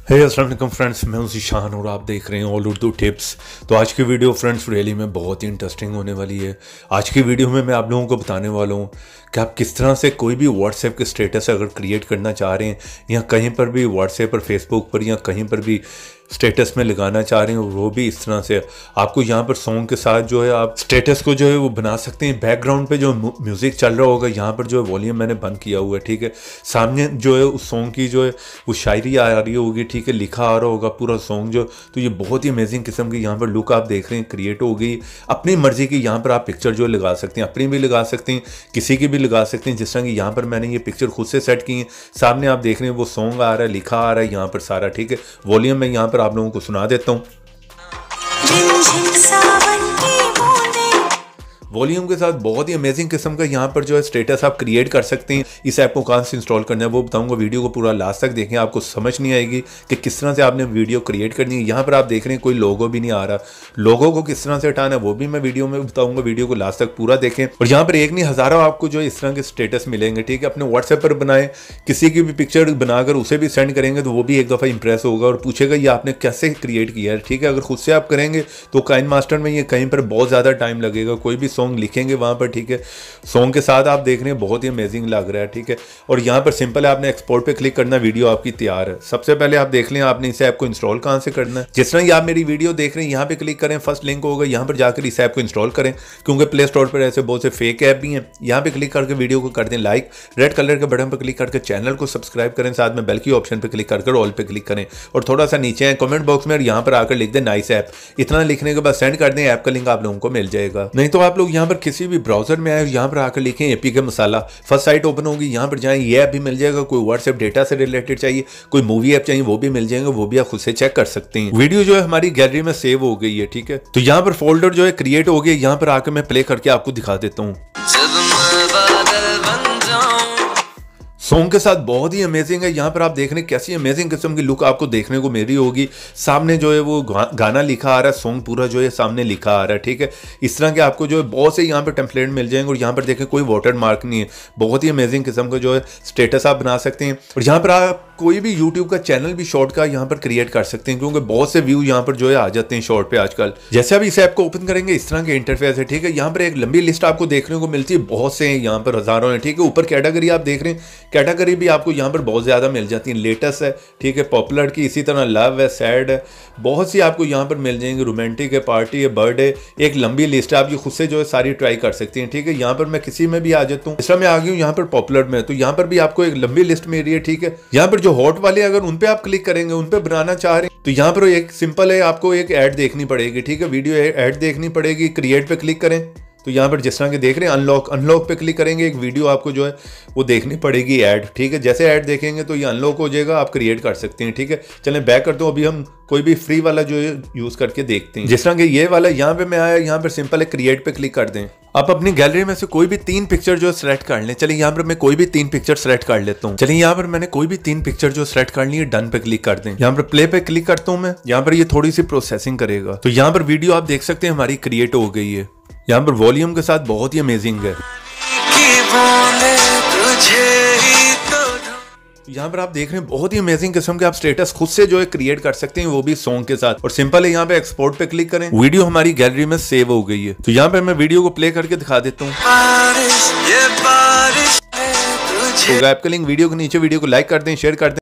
हे अस्सलाम वालेकुम फ्रेंड्स, मैं हूं ज़ीशान और आप देख रहे हैं ऑल उर्दू टिप्स। तो आज की वीडियो फ्रेंड्स रियली में बहुत ही इंटरेस्टिंग होने वाली है। आज की वीडियो में मैं आप लोगों को बताने वाला हूं कि आप किस तरह से कोई भी व्हाट्सएप के स्टेटस अगर क्रिएट करना चाह रहे हैं या कहीं पर भी व्हाट्सएप और फेसबुक पर या कहीं पर भी स्टेटस में लगाना चाह रहे हैं, वो भी इस तरह से आपको यहाँ पर सॉन्ग के साथ जो है आप स्टेटस को जो है वो बना सकते हैं। बैकग्राउंड पे जो म्यूज़िक चल रहा होगा, यहाँ पर जो है वॉल्यूम मैंने बंद किया हुआ है, ठीक है। सामने जो है उस सॉन्ग की जो है वो शायरी आ रही होगी, ठीक है, लिखा आ रहा होगा पूरा सॉन्ग जो। तो ये बहुत ही अमेजिंग किस्म की यहाँ पर लुक आप देख रहे हैं क्रिएट हो गई। अपनी मर्जी की यहाँ पर आप पिक्चर जो लगा सकते हैं, अपनी भी लगा सकते हैं, किसी की भी लगा सकते हैं। जिस तरह की यहाँ पर मैंने ये पिक्चर खुद से सेट की है, सामने आप देख रहे हैं वो सॉन्ग आ रहा है, लिखा आ रहा है यहाँ पर सारा, ठीक है। वॉल्यूम मैं यहाँ पर आप लोगों को सुना देता हूँ। वॉल्यूम के साथ बहुत ही अमेजिंग किस्म का यहाँ पर जो है स्टेटस आप क्रिएट कर सकते हैं। इस ऐप को कहाँ से इंस्टॉल करना है वो बताऊंगा। वीडियो को पूरा लास्ट तक देखें, आपको समझ नहीं आएगी कि किस तरह से आपने वीडियो क्रिएट करनी है। यहाँ पर आप देख रहे हैं कोई लोगो भी नहीं आ रहा, लोगो को किस तरह से हटाना है वो भी मैं वीडियो में बताऊंगा। वीडियो को लास्ट तक पूरा देखें। और यहाँ पर एक नहीं हज़ारों आपको जो इस तरह के स्टेटस मिलेंगे, ठीक है। अपने व्हाट्सएप पर बनाएं, किसी की भी पिक्चर बनाकर उसे भी सेंड करेंगे तो वो भी एक दफ़ा इंप्रेस होगा और पूछेगा ये आपने कैसे क्रिएट किया है, ठीक है। अगर खुद से आप करेंगे तो काइन मास्टर में ये कहीं पर बहुत ज़्यादा टाइम लगेगा। कोई भी सॉन्ग लिखेंगे वहाँ पर, ठीक है, सॉन्ग के साथ आप देख रहे हैं बहुत ही अमेजिंग लग रहा है, ठीक है। और यहाँ पर सिंपल है, आपने एक्सपोर्ट पे क्लिक करना, वीडियो आपकी तैयार है। सबसे पहले आप देख लें आपने इस ऐप को इंस्टॉल कहाँ से करना है। जिस तरह ये आप मेरी वीडियो देख रहे हैं, यहाँ पे क्लिक करें, फर्स्ट लिंक होगा, यहाँ पर जाकर इस ऐप को इंस्टॉल करें, क्योंकि प्ले स्टोर पर ऐसे बहुत से फेक ऐप भी हैं। यहाँ पे क्लिक करके वीडियो को कर दें लाइक, रेड कलर के बटन पर क्लिक करके चैनल को सब्सक्राइब करें, साथ में बेल की ऑप्शन पर क्लिक करके ऑल पे क्लिक करें और थोड़ा सा नीचे है कमेंट बॉक्स में और यहाँ पर आकर लिख दें नाइस ऐप। इतना लिखने के बाद सेंड कर दें, ऐप का लिंक आप लोगों को मिल जाएगा। नहीं तो आप लोग यहाँ पर किसी भी ब्राउजर में आए, यहाँ पर आकर लिखें एपीके मसाला, फर्स्ट साइट ओपन होगी, यहाँ पर जाएं, ये ऐप भी मिल जाएगा। कोई व्हाट्सएप डेटा से रिलेटेड चाहिए, कोई मूवी ऐप चाहिए, वो भी मिल जाएंगे, वो भी आप खुद से चेक कर सकते हैं। वीडियो जो है हमारी गैलरी में सेव हो गई है, ठीक है। तो यहाँ पर फोल्डर जो है क्रिएट हो गया, यहाँ पर आकर मैं प्ले करके आपको दिखा देता हूँ। सॉन्ग के साथ बहुत ही अमेजिंग है। यहाँ पर आप देख रहे हैं कैसी अमेजिंग किस्म की लुक आपको देखने को मिल रही होगी। सामने जो है वो गाना लिखा आ रहा है, सॉन्ग पूरा जो है सामने लिखा आ रहा है, ठीक है। इस तरह के आपको जो है बहुत से यहाँ पर टेम्पलेट मिल जाएंगे और यहाँ पर देखें कोई वाटर मार्क नहीं है। बहुत ही अमेजिंग किस्म का जो है स्टेटस आप बना सकते हैं। और यहाँ पर आप कोई भी यूट्यूब का चैनल भी शॉर्ट का यहाँ पर क्रिएट कर सकते हैं, क्योंकि बहुत से व्यू यहाँ पर जो है आ जाते हैं शॉर्ट पे आजकल। जैसे आप इस ऐप को ओपन करेंगे इस तरह के इंटरफेस है, ठीक है। यहाँ पर एक लंबी लिस्ट आपको देखने को मिलती है, बहुत से हैं यहाँ पर, हजारों हैं, ठीक है। ऊपर कैटेगरी आप देख रहे हैं, कैटेगरी भी आपको यहाँ पर बहुत ज़्यादा मिल जाती है। लेटेस्ट है, ठीक है, पॉपुलर की, इसी तरह लव है, सैड है, बहुत सी आपको यहाँ पर मिल जाएंगे, रोमांटिक है, पार्टी है, बर्थडे, एक लंबी लिस्ट है। आप ये खुद से जो है सारी ट्राई कर सकते हैं, ठीक है। यहाँ पर मैं किसी में भी आ जाता हूँ, इस तरह मैं आ गई हूँ यहाँ पर पॉपुलर में, तो यहाँ पर भी आपको एक लंबी लिस्ट मिल रही है, ठीक है। यहाँ पर जो हॉट वाले अगर उन पे आप क्लिक करेंगे, उन पे बनाना चाह रहे हैं, तो यहाँ पर एक सिंपल है, आपको एक ऐड देखनी पड़ेगी, ठीक है। वीडियो ऐड देखनी पड़ेगी, क्रिएट पे क्लिक करें, तो यहाँ पर जिस तरह के देख रहे हैं अनलॉक पे क्लिक करेंगे, एक वीडियो आपको जो है वो देखनी पड़ेगी ऐड, ठीक है। जैसे ऐड देखेंगे तो ये अनलॉक हो जाएगा, आप क्रिएट कर सकते हैं, ठीक है। चलें बैक करते हूँ, अभी हम कोई भी फ्री वाला जो है यूज़ करके देखते हैं। जिस तरह के ये वाला यहाँ पे मैं आया, यहाँ पर सिंपल है क्रिएट पे क्लिक कर दें। आप अपनी गैलरी में से कोई भी 3 पिक्चर जो सेलेक्ट कर लें। चलिए यहाँ पर मैं कोई भी 3 पिक्चर सेलेक्ट कर लेता हूँ। चलिए यहाँ पर मैंने कोई भी 3 पिक्चर जो सेलेक्ट कर ली है, डन पे क्लिक कर दें। यहाँ पर प्ले पे क्लिक करता हूँ मैं, यहाँ पर ये थोड़ी सी प्रोसेसिंग करेगा। तो यहाँ पर वीडियो आप देख सकते हैं हमारी क्रिएट हो गई है। यहाँ पर वॉल्यूम के साथ बहुत ही अमेजिंग है। यहाँ पर आप देख रहे हैं बहुत ही अमेजिंग किस्म के आप स्टेटस खुद से जो है क्रिएट कर सकते हैं, वो भी सॉन्ग के साथ। और सिंपल है, यहाँ पे एक्सपोर्ट पे क्लिक करें, वीडियो हमारी गैलरी में सेव हो गई है। तो यहाँ पे मैं वीडियो को प्ले करके दिखा देता हूँ। तो ऐप का लिंक वीडियो के नीचे, वीडियो को लाइक कर दें, शेयर कर दें।